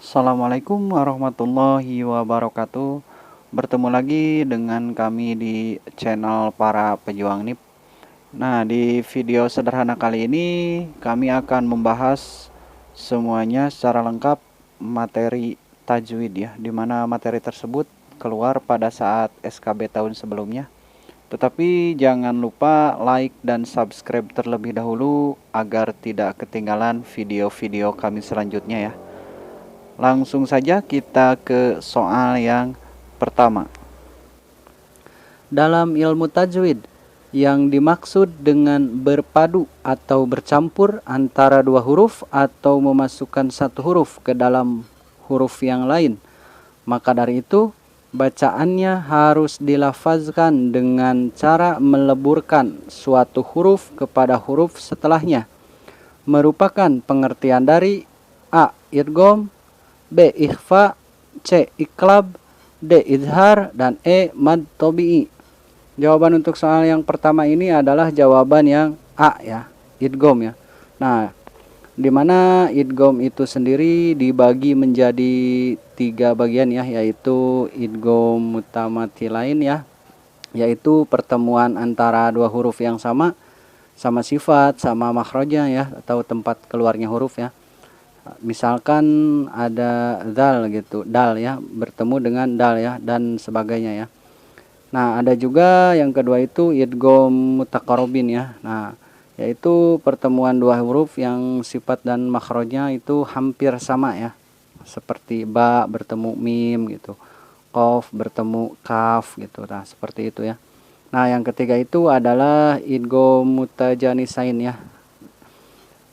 Assalamualaikum warahmatullahi wabarakatuh. Bertemu lagi dengan kami di channel para pejuang NIP. Nah, di video sederhana kali ini kami akan membahas semuanya secara lengkap materi tajwid ya, di mana materi tersebut keluar pada saat SKB tahun sebelumnya. Tetapi jangan lupa like dan subscribe terlebih dahulu agar tidak ketinggalan video-video kami selanjutnya ya. Langsung saja kita ke soal yang pertama. Dalam ilmu tajwid, yang dimaksud dengan berpadu atau bercampur antara dua huruf atau memasukkan satu huruf ke dalam huruf yang lain, maka dari itu bacaannya harus dilafazkan dengan cara meleburkan suatu huruf kepada huruf setelahnya, merupakan pengertian dari A. Idgham, B. Ikhfa, C. Iqlab, D. Izhar, dan E. Mad Tabi'i. Jawaban untuk soal yang pertama ini adalah jawaban yang A ya, idgham ya. Nah, di mana idgham itu sendiri dibagi menjadi 3 bagian ya, yaitu idgham mutamathilain ya, yaitu pertemuan antara dua huruf yang sama sifat, sama makhrajnya ya, atau tempat keluarnya huruf ya. Misalkan ada dal gitu, dal ya, bertemu dengan dal ya, dan sebagainya ya. Nah, ada juga yang kedua itu idgham mutaqarribin ya. Nah, yaitu pertemuan dua huruf yang sifat dan makhrajnya itu hampir sama ya. Seperti ba bertemu mim gitu, qaf bertemu kaf gitu. Nah, seperti itu ya. Nah, yang ketiga itu adalah idgham mutajanisain ya,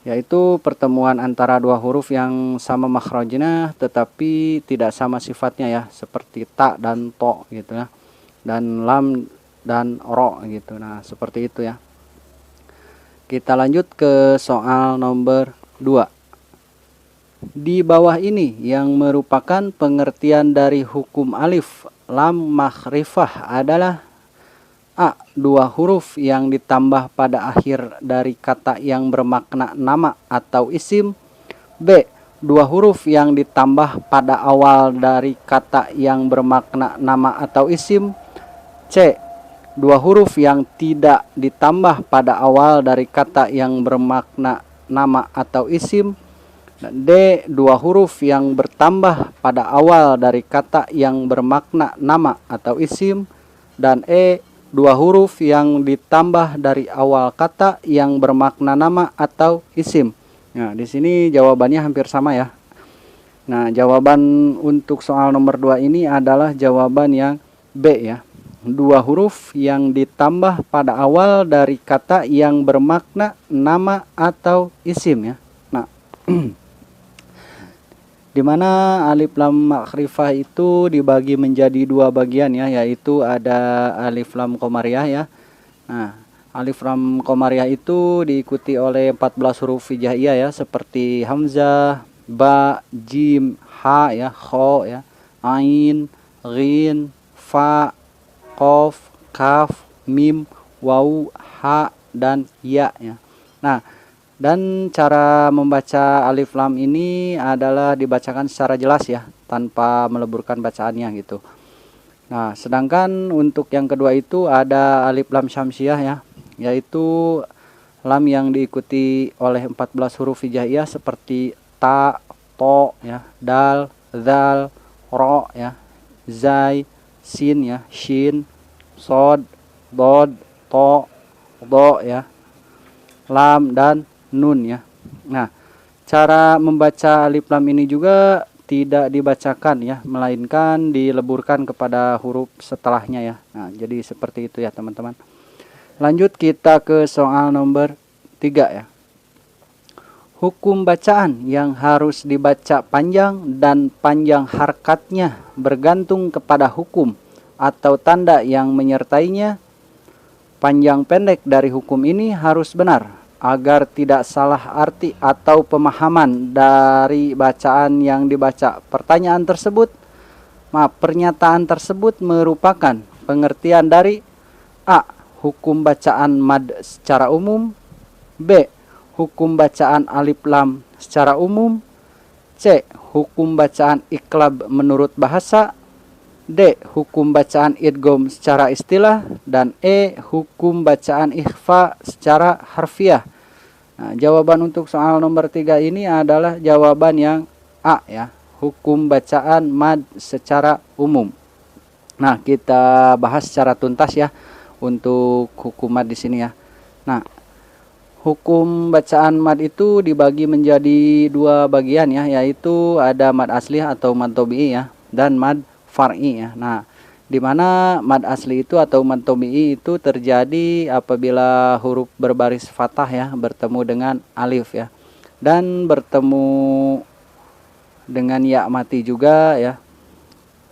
yaitu pertemuan antara dua huruf yang sama makhrajnya tetapi tidak sama sifatnya ya, seperti ta dan to gitu ya, dan lam dan ro gitu. Nah, seperti itu ya. Kita lanjut ke soal nomor 2. Di bawah ini yang merupakan pengertian dari hukum alif lam makhrifah adalah: A. Dua huruf yang ditambah pada akhir dari kata yang bermakna nama atau isim. B. Dua huruf yang ditambah pada awal dari kata yang bermakna nama atau isim. C. Dua huruf yang tidak ditambah pada awal dari kata yang bermakna nama atau isim. Dan D. Dua huruf yang bertambah pada awal dari kata yang bermakna nama atau isim. Dan E. Dua huruf yang ditambah dari awal kata yang bermakna nama atau isim. Nah, di sini jawabannya hampir sama ya. Nah, jawaban untuk soal nomor 2 ini adalah jawaban yang B ya. Dua huruf yang ditambah pada awal dari kata yang bermakna nama atau isim ya. Nah, di mana alif lam makrifah itu dibagi menjadi 2 bagian ya, yaitu ada alif lam komariah ya. Nah, alif lam komariah itu diikuti oleh 14 huruf hijaiyah ya, seperti hamzah, ba, jim, ha ya, kho ya, ain, ghin, fa, qaf, kaf, mim, waw, ha, dan ya ya. Nah, dan cara membaca alif lam ini adalah dibacakan secara jelas ya, tanpa meleburkan bacaannya gitu. Nah, sedangkan untuk yang kedua itu ada alif lam syamsiah ya, yaitu lam yang diikuti oleh 14 huruf hijaiyah seperti ta, to ya, dal, zal, ro ya, zai, sin ya, shin, sod, dod, to, do ya, lam, dan nun ya. Nah, cara membaca alif lam ini juga tidak dibacakan ya, melainkan dileburkan kepada huruf setelahnya ya. Nah, jadi seperti itu ya teman-teman. Lanjut kita ke soal nomor 3 ya. Hukum bacaan yang harus dibaca panjang dan panjang harkatnya bergantung kepada hukum atau tanda yang menyertainya. Panjang pendek dari hukum ini harus benar agar tidak salah arti atau pemahaman dari bacaan yang dibaca. Pernyataan tersebut merupakan pengertian dari A. Hukum bacaan mad secara umum. B. Hukum bacaan alif lam secara umum. C. hukum bacaan iqlab menurut bahasa, D. hukum bacaan idgham secara istilah, dan E. hukum bacaan ikhfa secara harfiah. Nah, jawaban untuk soal nomor 3 ini adalah jawaban yang A ya, hukum bacaan mad secara umum. Nah, kita bahas secara tuntas ya untuk hukum mad di sini ya. Nah, hukum bacaan mad itu dibagi menjadi dua bagian ya, yaitu ada mad asli atau mad tabi'i ya, dan mad far'i ya. Nah, di mana mad asli itu atau mad tabi'i itu terjadi apabila huruf berbaris fathah ya bertemu dengan alif ya, dan bertemu dengan ya mati juga ya.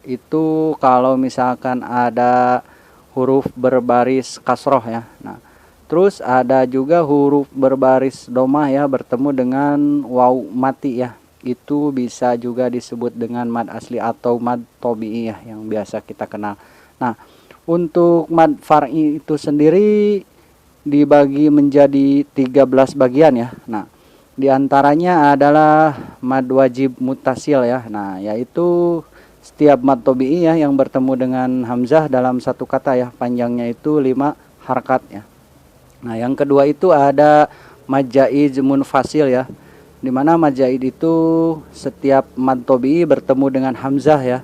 Itu kalau misalkan ada huruf berbaris kasroh ya. Nah, terus ada juga huruf berbaris domah ya bertemu dengan waw mati ya. Itu bisa juga disebut dengan mad asli atau mad tabi'i ya, yang biasa kita kenal. Nah, untuk mad far'i itu sendiri dibagi menjadi 13 bagian ya. Nah, diantaranya adalah mad wajib mutasil ya. Nah, yaitu setiap mad tabi'i ya yang bertemu dengan hamzah dalam satu kata ya, panjangnya itu 5 harkat ya. Nah, yang kedua itu ada mad jaiz munfasil ya, dimana mad jaiz itu setiap mad tabi'i bertemu dengan hamzah ya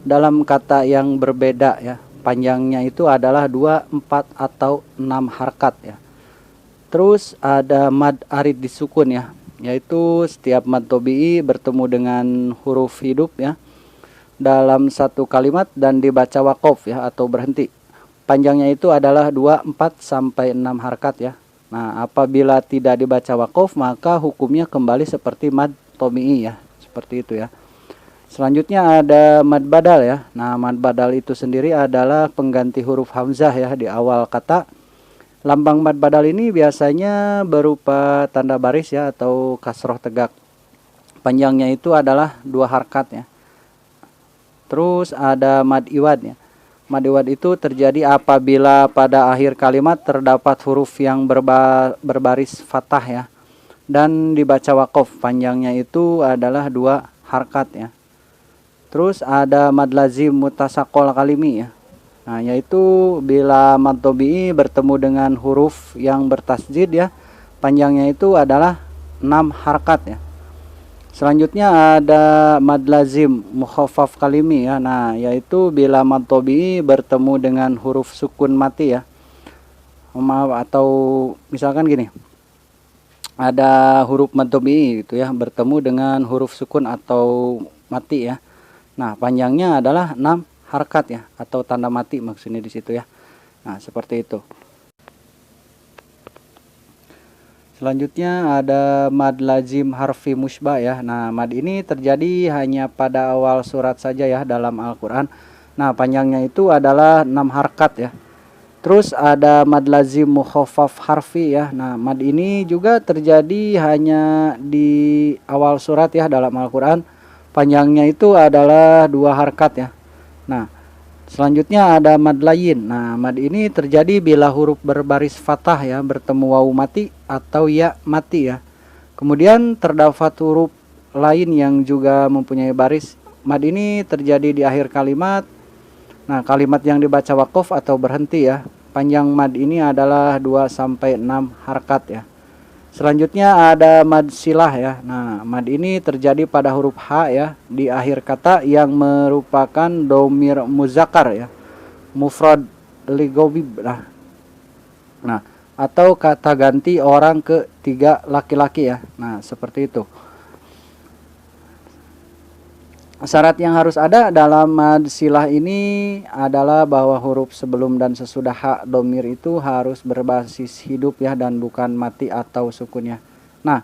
dalam kata yang berbeda ya, panjangnya itu adalah 2, 4 atau 6 harkat ya. Terus ada mad arid disukun ya, yaitu setiap mad tabi'i bertemu dengan huruf hidup ya dalam satu kalimat dan dibaca waqaf ya atau berhenti. Panjangnya itu adalah 2, 4 sampai 6 harkat ya. Nah, apabila tidak dibaca waqaf maka hukumnya kembali seperti mad tabi'i ya, seperti itu ya. Selanjutnya ada mad badal ya. Nah, mad badal itu sendiri adalah pengganti huruf hamzah ya di awal kata. Lambang mad badal ini biasanya berupa tanda baris ya atau kasroh tegak. Panjangnya itu adalah 2 harkat ya. Terus ada mad iwad ya. Mad iwad itu terjadi apabila pada akhir kalimat terdapat huruf yang berbaris fathah ya dan dibaca waqaf, panjangnya itu adalah 2 harkat ya. Terus ada mad lazim mutasaqal kalimi ya. Nah, yaitu bila mad tabi'i bertemu dengan huruf yang bertasjid ya, panjangnya itu adalah 6 harkat ya. Selanjutnya ada mad lazim mukhaffaf kalimi ya. Nah, yaitu bila mad tabi'i bertemu dengan huruf sukun mati ya. Atau misalkan gini, ada huruf mad tabi'i gitu ya bertemu dengan huruf sukun atau mati ya. Nah, panjangnya adalah 6 harkat ya atau tanda mati maksudnya di situ ya. Nah, seperti itu. Selanjutnya ada mad lazim harfi musybah ya. Nah, mad ini terjadi hanya pada awal surat saja ya dalam Al-Qur'an. Nah, panjangnya itu adalah 6 harkat ya. Terus ada mad lazim mukhaffaf harfi ya. Nah, mad ini juga terjadi hanya di awal surat ya dalam Al-Qur'an. Panjangnya itu adalah 2 harkat ya. Nah, selanjutnya ada mad layin. Nah, mad ini terjadi bila huruf berbaris fathah ya bertemu waw mati atau ya mati ya. Kemudian terdapat huruf lain yang juga mempunyai baris. Mad ini terjadi di akhir kalimat. Nah, kalimat yang dibaca waqaf atau berhenti ya. Panjang mad ini adalah 2 sampai 6 harkat ya. Selanjutnya ada mad silah ya. Nah, mad ini terjadi pada huruf H ya di akhir kata yang merupakan domir muzakkar ya, mufrad ligobib lah. Nah, atau kata ganti orang ketiga laki-laki ya. Nah, seperti itu. Syarat yang harus ada dalam mad silah ini adalah bahwa huruf sebelum dan sesudah hak domir itu harus berbasis hidup ya dan bukan mati atau sukunnya. Nah,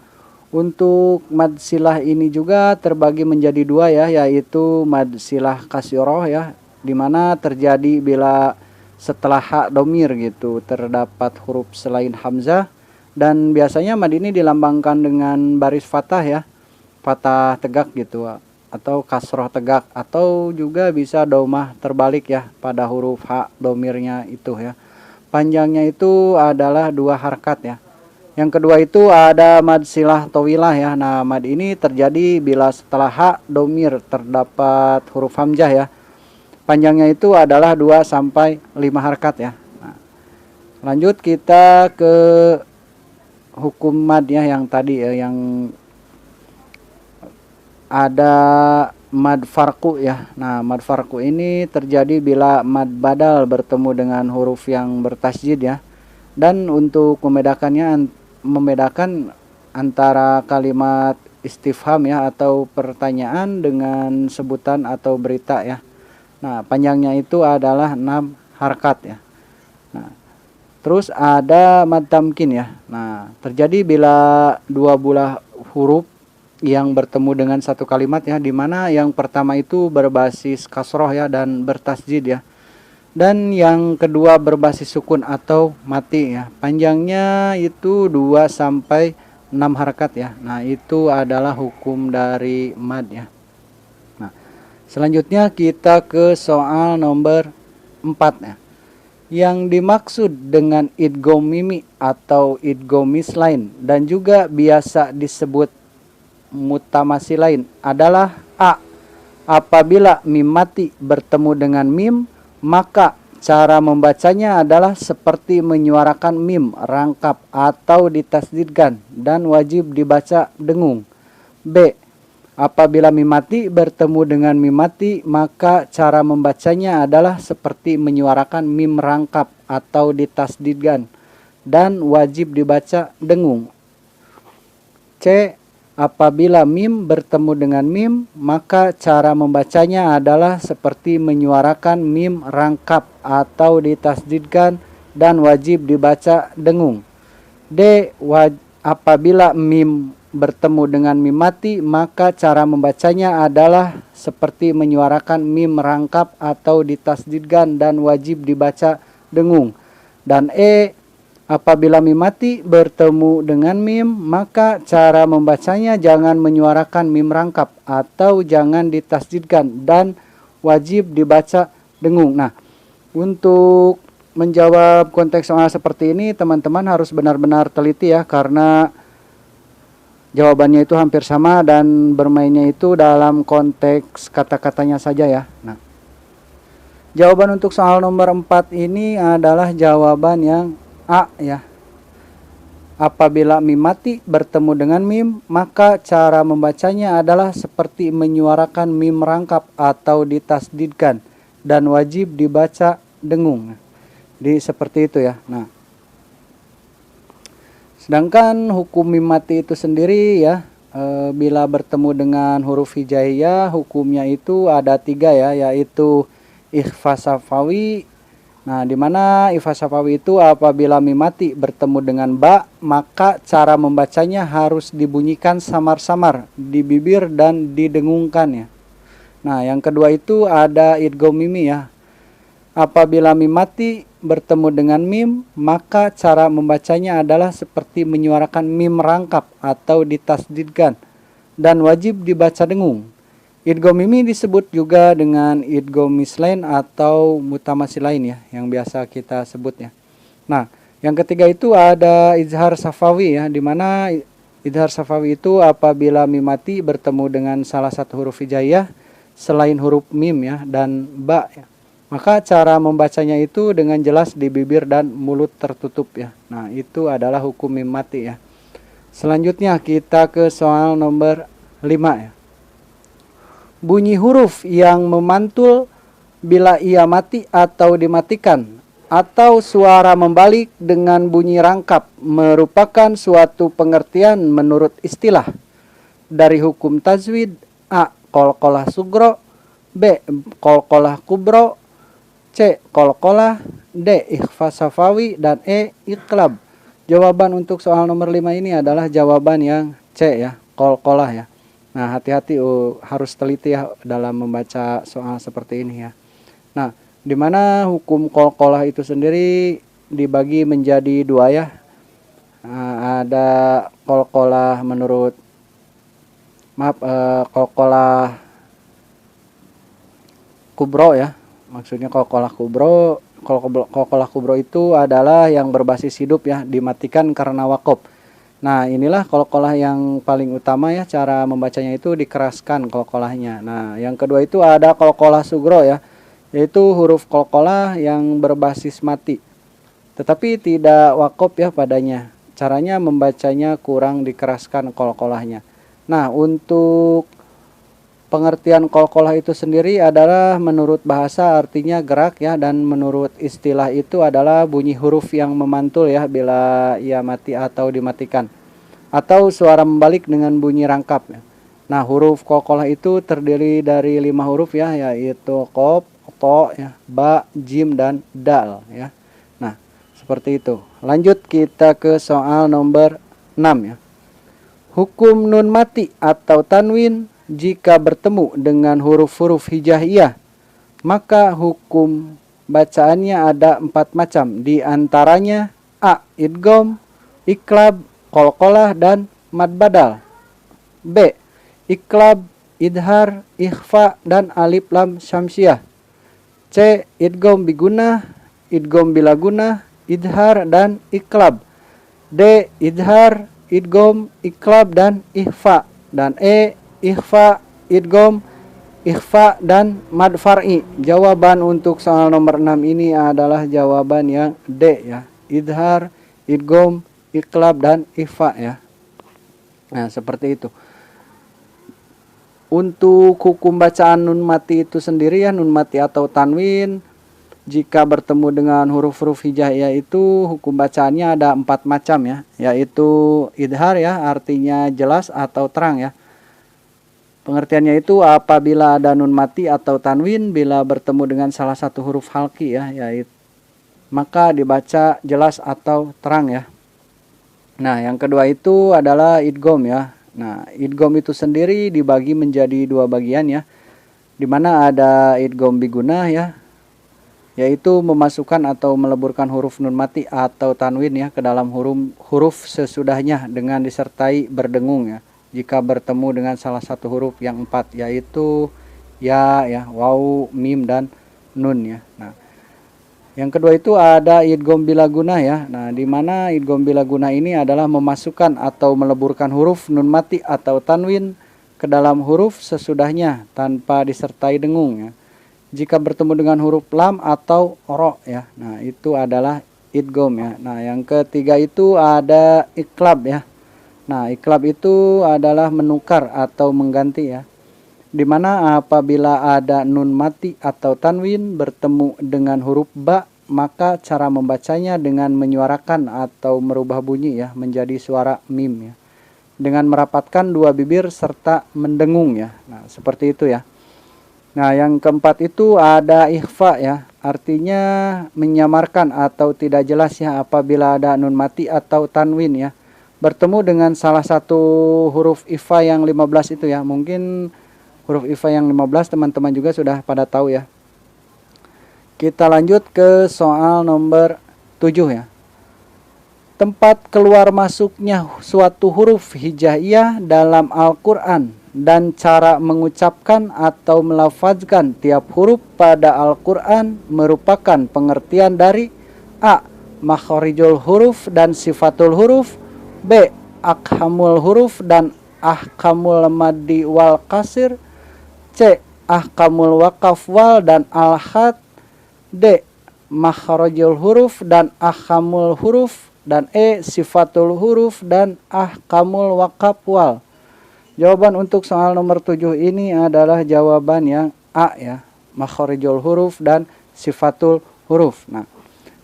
untuk mad silah ini juga terbagi menjadi 2 ya, yaitu mad silah kasroh ya, dimana terjadi bila setelah hak domir gitu terdapat huruf selain hamzah, dan biasanya mad ini dilambangkan dengan baris fathah ya, fathah tegak gitu atau kasroh tegak, atau juga bisa domah terbalik ya pada huruf hak domirnya itu ya. Panjangnya itu adalah 2 harkat ya. Yang kedua itu ada mad silah tawilah ya. Nah, mad ini terjadi bila setelah ha domir terdapat huruf hamzah ya. Panjangnya itu adalah 2 sampai 5 harakat ya. Nah, lanjut kita ke hukum mad ya yang tadi ya, yang ada mad farku ya. Nah, mad farku ini terjadi bila mad badal bertemu dengan huruf yang bertasjid ya. Dan untuk membedakan antara kalimat istifham ya atau pertanyaan dengan sebutan atau berita ya. Nah, panjangnya itu adalah 6 harkat ya. Nah, terus ada mad tamkin ya. Nah, terjadi bila dua bulah huruf yang bertemu dengan satu kalimat ya, dimana yang pertama itu berbasis kasroh ya dan bertasjid ya, dan yang kedua berbasis sukun atau mati ya. Panjangnya itu 2 sampai 6 harakat ya. Nah, itu adalah hukum dari mad ya. Nah, selanjutnya kita ke soal nomor 4 ya. Yang dimaksud dengan idgham mimi atau idgham mislain dan juga biasa disebut mutamasilain adalah a. Apabila mim mati bertemu dengan mim, maka cara membacanya adalah seperti menyuarakan mim rangkap atau ditasdidkan dan wajib dibaca dengung. B. Apabila mim mati bertemu dengan mim mati, maka cara membacanya adalah seperti menyuarakan mim rangkap atau ditasdidkan dan wajib dibaca dengung. C. Apabila mim bertemu dengan mim, maka cara membacanya adalah seperti menyuarakan mim rangkap atau ditasdidkan dan wajib dibaca dengung. D. Apabila mim bertemu dengan mim mati, maka cara membacanya adalah seperti menyuarakan mim rangkap atau ditasdidkan dan wajib dibaca dengung. Dan E. Apabila mim mati bertemu dengan mim, maka cara membacanya jangan menyuarakan mim rangkap atau jangan ditasdidkan dan wajib dibaca dengung. Nah, untuk menjawab konteks soal seperti ini, teman-teman harus benar-benar teliti ya, karena jawabannya itu hampir sama dan bermainnya itu dalam konteks kata-katanya saja ya. Nah, jawaban untuk soal nomor 4 ini adalah jawaban yang A ya. Apabila mim mati bertemu dengan mim, maka cara membacanya adalah seperti menyuarakan mim rangkap atau ditasdidkan dan wajib dibaca dengung. Seperti itu ya. Nah, sedangkan hukum mim mati itu sendiri ya, bila bertemu dengan huruf hijaiyah, hukumnya itu ada 3 ya, yaitu ikhfa safawi. Nah, di mana ikhfa safawi itu apabila mim mati bertemu dengan ba, maka cara membacanya harus dibunyikan samar-samar di bibir dan didengungkan ya. Nah, yang kedua itu ada idgham mimi ya. Apabila mim mati bertemu dengan mim, maka cara membacanya adalah seperti menyuarakan mim rangkap atau ditasdidkan dan wajib dibaca dengung. Idgham mimi disebut juga dengan idgham mislain atau mutamasilain ya, yang biasa kita sebut ya. Nah, yang ketiga itu ada izhar safawi ya, di mana izhar safawi itu apabila mim mati bertemu dengan salah satu huruf hijaiyah selain huruf mim ya dan ba ya. Maka cara membacanya itu dengan jelas di bibir dan mulut tertutup ya. Nah, itu adalah hukum mim mati ya. Selanjutnya kita ke soal nomor 5 ya. Bunyi huruf yang memantul bila ia mati atau dimatikan, atau suara membalik dengan bunyi rangkap merupakan suatu pengertian menurut istilah. Dari hukum tajwid: A. Qalqalah sugro, B. Qalqalah kubro, C. Qalqalah, D. Ikhfa safawi, dan E. Iqlab. Jawaban untuk soal nomor 5 ini adalah jawaban yang C ya, qalqalah ya. Nah, hati-hati harus teliti ya dalam membaca soal seperti ini ya. Nah, di mana hukum qalqalah itu sendiri dibagi menjadi 2 ya. Nah, ada qalqalah qalqalah kubro ya. Maksudnya qalqalah kubro itu adalah yang berbasis hidup ya, dimatikan karena waqaf. Nah, inilah qalqalah yang paling utama ya, cara membacanya itu dikeraskan qalqalahnya. Nah, yang kedua itu ada qalqalah sugro ya, yaitu huruf qalqalah yang berbasis mati, tetapi tidak wakop ya padanya. Caranya membacanya kurang dikeraskan qalqalahnya. Nah, untuk pengertian qalqalah itu sendiri adalah menurut bahasa artinya gerak ya, dan menurut istilah itu adalah bunyi huruf yang memantul ya bila ia mati atau dimatikan, atau suara membalik dengan bunyi rangkap ya. Nah, huruf qalqalah itu terdiri dari 5 huruf ya, yaitu qaf, to ya, ba, jim, dan dal ya. Nah, seperti itu. Lanjut kita ke soal nomor 6 ya. Hukum nun mati atau tanwin jika bertemu dengan huruf-huruf hijaiyah, maka hukum bacaannya ada 4 macam. Di antaranya A. Idgham, iklab, qalqalah, dan mad badal. B. Iklab, idhar, ikhfa, dan alif lam syamsiah. C. Idgham bigunah, idgham bila gunah, idhar, dan iklab. D. Idhar, idgham, iklab, dan ikhfa. Dan E. Ikhfa, idgham, ikhfa, dan mad far'i. Jawaban untuk soal nomor 6 ini adalah jawaban yang D ya. Idhar, idgham, iklab, dan ikhfa ya. Nah, seperti itu. Untuk hukum bacaan nun mati itu sendiri ya, nun mati atau tanwin jika bertemu dengan huruf-huruf hijaiyah itu hukum bacaannya ada 4 macam ya, yaitu idhar ya, artinya jelas atau terang ya. Pengertiannya itu apabila ada nun mati atau tanwin bila bertemu dengan salah satu huruf halki ya, yaitu maka dibaca jelas atau terang ya. Nah, yang kedua itu adalah idgham ya. Nah, idgham itu sendiri dibagi menjadi 2 bagian ya, dimana ada idgham bigunah ya, yaitu memasukkan atau meleburkan huruf nun mati atau tanwin ya ke dalam huruf sesudahnya dengan disertai berdengung ya, jika bertemu dengan salah satu huruf yang 4, yaitu ya, waw, mim, dan nun ya. Nah, yang kedua itu ada idgham bila gunah ya. Nah, di mana idgham bila gunah ini adalah memasukkan atau meleburkan huruf nun mati atau tanwin ke dalam huruf sesudahnya tanpa disertai dengung ya, jika bertemu dengan huruf lam atau ro ya. Nah, itu adalah idgham ya. Nah, yang ketiga itu ada iklab ya. Nah, iklab itu adalah menukar atau mengganti ya, dimana apabila ada nun mati atau tanwin bertemu dengan huruf ba, maka cara membacanya dengan menyuarakan atau merubah bunyi ya menjadi suara mim ya, dengan merapatkan 2 bibir serta mendengung ya. Nah, seperti itu ya. Nah, yang keempat itu ada ikhfa ya, artinya menyamarkan atau tidak jelas ya apabila ada nun mati atau tanwin ya bertemu dengan salah satu huruf ikhfa yang 15 itu ya. Mungkin huruf ikhfa yang 15 teman-teman juga sudah pada tahu ya. Kita lanjut ke soal nomor 7 ya. Tempat keluar masuknya suatu huruf hijaiyah dalam Al-Quran dan cara mengucapkan atau melafazkan tiap huruf pada Al-Quran merupakan pengertian dari A. Makhorijul huruf dan sifatul huruf, B. Akhamul huruf dan ahkamul maddi wal kasir, C. Ahkamul wakaf wal dan al-had, D. Makhorijul huruf dan ahkamul huruf, dan E. Sifatul huruf dan ahkamul wakaf wal. Jawaban untuk soal nomor 7 ini adalah jawaban yang A ya, makhorijul huruf dan sifatul huruf. Nah,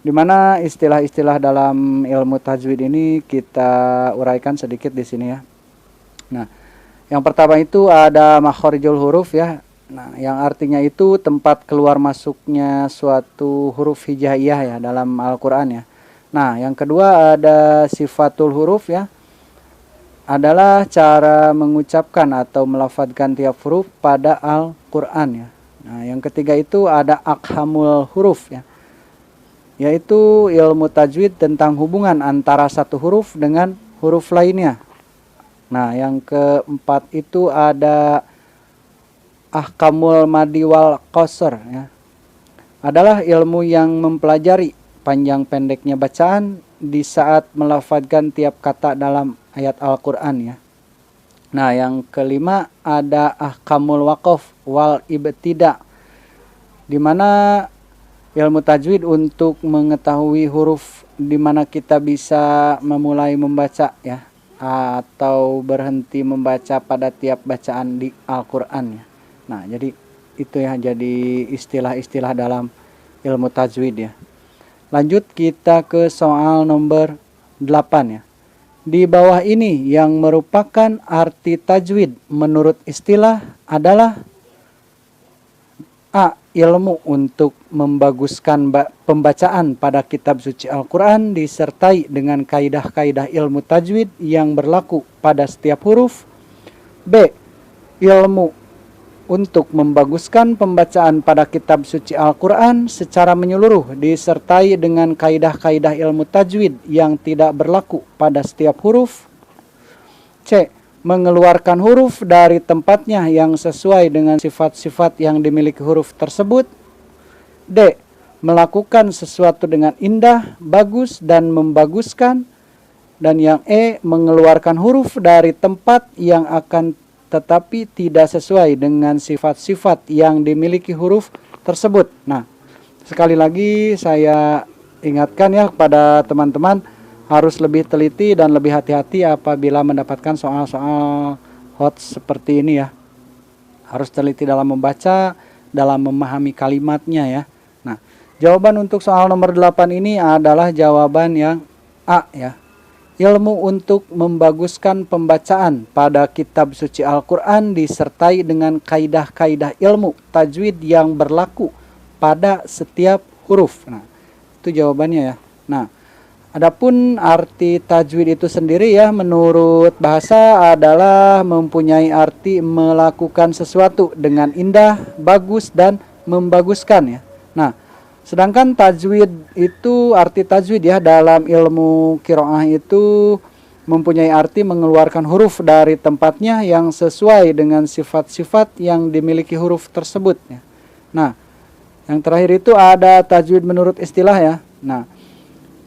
dimana istilah-istilah dalam ilmu tajwid ini kita uraikan sedikit di sini ya. Nah, yang pertama itu ada makhorijul huruf ya. Nah, yang artinya itu tempat keluar masuknya suatu huruf hijaiyah ya dalam Al-Quran ya. Nah, yang kedua ada sifatul huruf ya, adalah cara mengucapkan atau melafadzkan tiap huruf pada Al-Quran ya. Nah, yang ketiga itu ada akhamul huruf ya, yaitu ilmu tajwid tentang hubungan antara satu huruf dengan huruf lainnya. Nah, yang keempat itu ada ahkamul madi wal qasr ya, adalah ilmu yang mempelajari panjang pendeknya bacaan di saat melafadzkan tiap kata dalam ayat Al-Quran ya. Nah, yang kelima ada ahkamul waqaf wal ibtida, di mana ilmu tajwid untuk mengetahui huruf di mana kita bisa memulai membaca ya, atau berhenti membaca pada tiap bacaan di Al-Quran ya. Nah, jadi itu ya, jadi istilah-istilah dalam ilmu tajwid ya. Lanjut kita ke soal nomor 8 ya. Di bawah ini yang merupakan arti tajwid menurut istilah adalah: A. Ilmu untuk membaguskan pembacaan pada kitab suci Al-Quran disertai dengan kaidah-kaidah ilmu tajwid yang berlaku pada setiap huruf. B. Ilmu untuk membaguskan pembacaan pada kitab suci Al-Quran secara menyeluruh disertai dengan kaidah-kaidah ilmu tajwid yang tidak berlaku pada setiap huruf. C. Mengeluarkan huruf dari tempatnya yang sesuai dengan sifat-sifat yang dimiliki huruf tersebut. D. Melakukan sesuatu dengan indah, bagus, dan membaguskan. Dan yang E. Mengeluarkan huruf dari tempat yang akan tetapi tidak sesuai dengan sifat-sifat yang dimiliki huruf tersebut. Nah, sekali lagi saya ingatkan ya kepada teman-teman, harus lebih teliti dan lebih hati-hati apabila mendapatkan soal-soal hot seperti ini ya. Harus teliti dalam membaca, dalam memahami kalimatnya ya. Nah, jawaban untuk soal nomor 8 ini adalah jawaban yang A ya. Ilmu untuk membaguskan pembacaan pada kitab suci Al-Quran disertai dengan kaidah-kaidah ilmu tajwid yang berlaku pada setiap huruf. Nah, itu jawabannya ya. Nah, adapun arti tajwid itu sendiri ya, menurut bahasa adalah mempunyai arti melakukan sesuatu dengan indah, bagus, dan membaguskan ya. Nah, sedangkan tajwid itu, arti tajwid ya dalam ilmu qiraah itu mempunyai arti mengeluarkan huruf dari tempatnya yang sesuai dengan sifat-sifat yang dimiliki huruf tersebut ya. Nah, yang terakhir itu ada tajwid menurut istilah ya. Nah,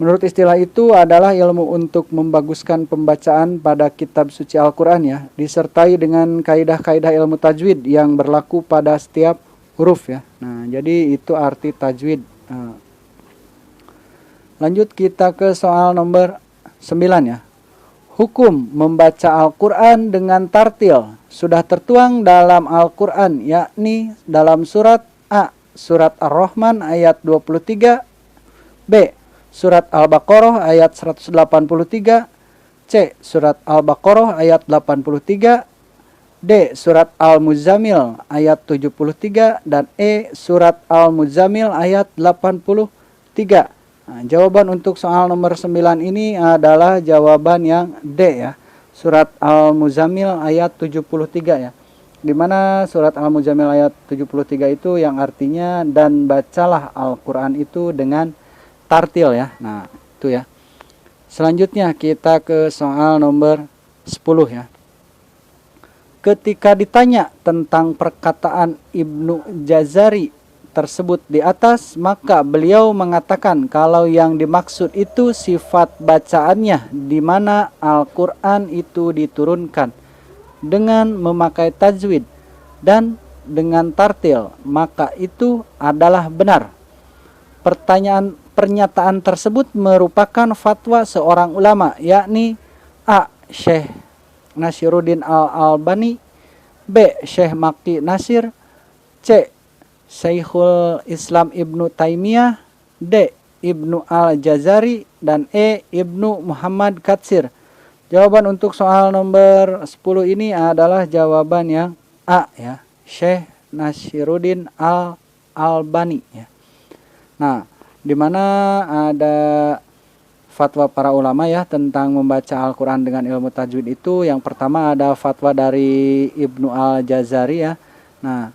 menurut istilah itu adalah ilmu untuk membaguskan pembacaan pada kitab suci Al-Quran ya, disertai dengan kaidah-kaidah ilmu tajwid yang berlaku pada setiap huruf ya. Nah, jadi itu arti tajwid. Lanjut kita ke soal nomor 9 ya. Hukum membaca Al-Quran dengan tartil sudah tertuang dalam Al-Quran, yakni dalam surat A. Surat Ar-Rahman ayat 23. B. Surat Al-Baqarah ayat 183. C. Surat Al-Baqarah ayat 83. D. Surat Al-Muzammil ayat 73 dan E. Surat Al-Muzammil ayat 83. Nah, jawaban untuk soal nomor 9 ini adalah jawaban yang D ya. Surat Al-Muzammil ayat 73 ya. Di mana surat Al-Muzammil ayat 73 itu yang artinya dan bacalah Al-Qur'an itu dengan tartil ya. Nah, itu ya. Selanjutnya kita ke soal nomor 10 ya. Ketika ditanya tentang perkataan Ibnu Jazari tersebut di atas, maka beliau mengatakan kalau yang dimaksud itu sifat bacaannya, di mana Al-Quran itu diturunkan dengan memakai tajwid dan dengan tartil, maka itu adalah benar. Pernyataan tersebut merupakan fatwa seorang ulama, yakni A. Syekh Nasiruddin Al-Albani, B. Syekh Maqi Nasir, C. Syekhul Islam Ibnu Taimiyah, D. Ibnu Al-Jazari, dan E. Ibnu Muhammad Katsir. Jawaban untuk soal nomor 10 ini adalah jawaban yang A ya, Syekh Nasiruddin Al-Albani ya. Nah, di mana ada fatwa para ulama ya tentang membaca Al-Quran dengan ilmu tajwid itu. Yang pertama ada fatwa dari Ibnu Al-Jazari ya. Nah,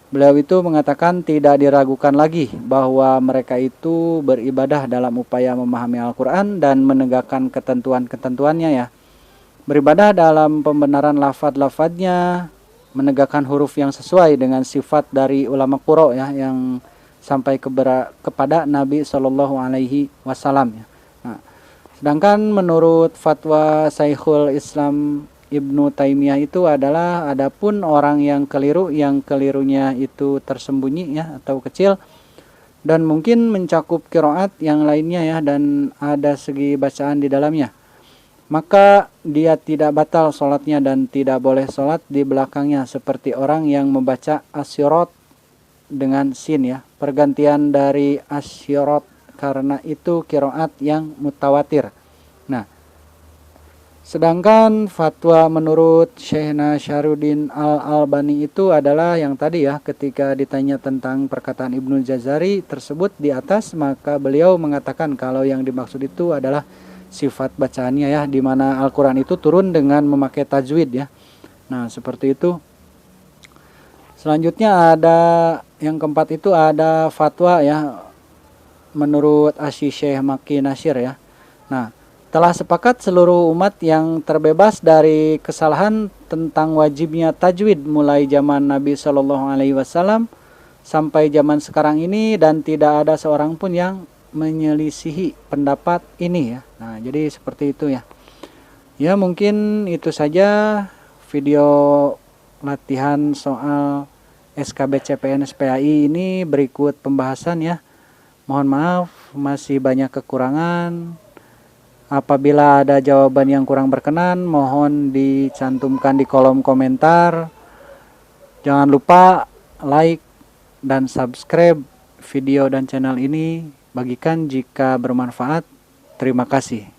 beliau itu mengatakan tidak diragukan lagi bahwa mereka itu beribadah dalam upaya memahami Al-Quran dan menegakkan ketentuan-ketentuannya ya. Beribadah dalam pembenaran lafadz-lafadznya, menegakkan huruf yang sesuai dengan sifat dari ulama qura ya, yang sampai kepada Nabi Shallallahu Alaihi Wasallam. Nah, sedangkan menurut fatwa Syekhul Islam Ibnu Taimiyah itu adalah adapun orang yang kelirunya itu tersembunyi ya atau kecil dan mungkin mencakup qiraat yang lainnya ya dan ada segi bacaan di dalamnya, maka dia tidak batal sholatnya dan tidak boleh sholat di belakangnya seperti orang yang membaca asyirat dengan sin ya, pergantian dari asyirat karena itu qiraat yang mutawatir. Nah, sedangkan fatwa menurut Syekhna Syarudin Al-Albani itu adalah yang tadi ya, ketika ditanya tentang perkataan Ibnu Jazari tersebut di atas, maka beliau mengatakan kalau yang dimaksud itu adalah sifat bacaannya ya, di mana Al-Quran itu turun dengan memakai tajwid ya. Nah, seperti itu. Selanjutnya ada yang keempat itu ada fatwa ya menurut Syekh Maki Nasir ya. Nah, telah sepakat seluruh umat yang terbebas dari kesalahan tentang wajibnya tajwid mulai zaman Nabi Shallallahu Alaihi Wasallam sampai zaman sekarang ini dan tidak ada seorang pun yang menyelisihi pendapat ini ya. Nah, jadi seperti itu ya. Ya, mungkin itu saja video latihan soal SKB CPNS PAI ini. Berikut pembahasan ya. Mohon maaf masih banyak kekurangan. Apabila ada jawaban yang kurang berkenan, mohon dicantumkan di kolom komentar. Jangan lupa like dan subscribe video dan channel ini. Bagikan jika bermanfaat. Terima kasih.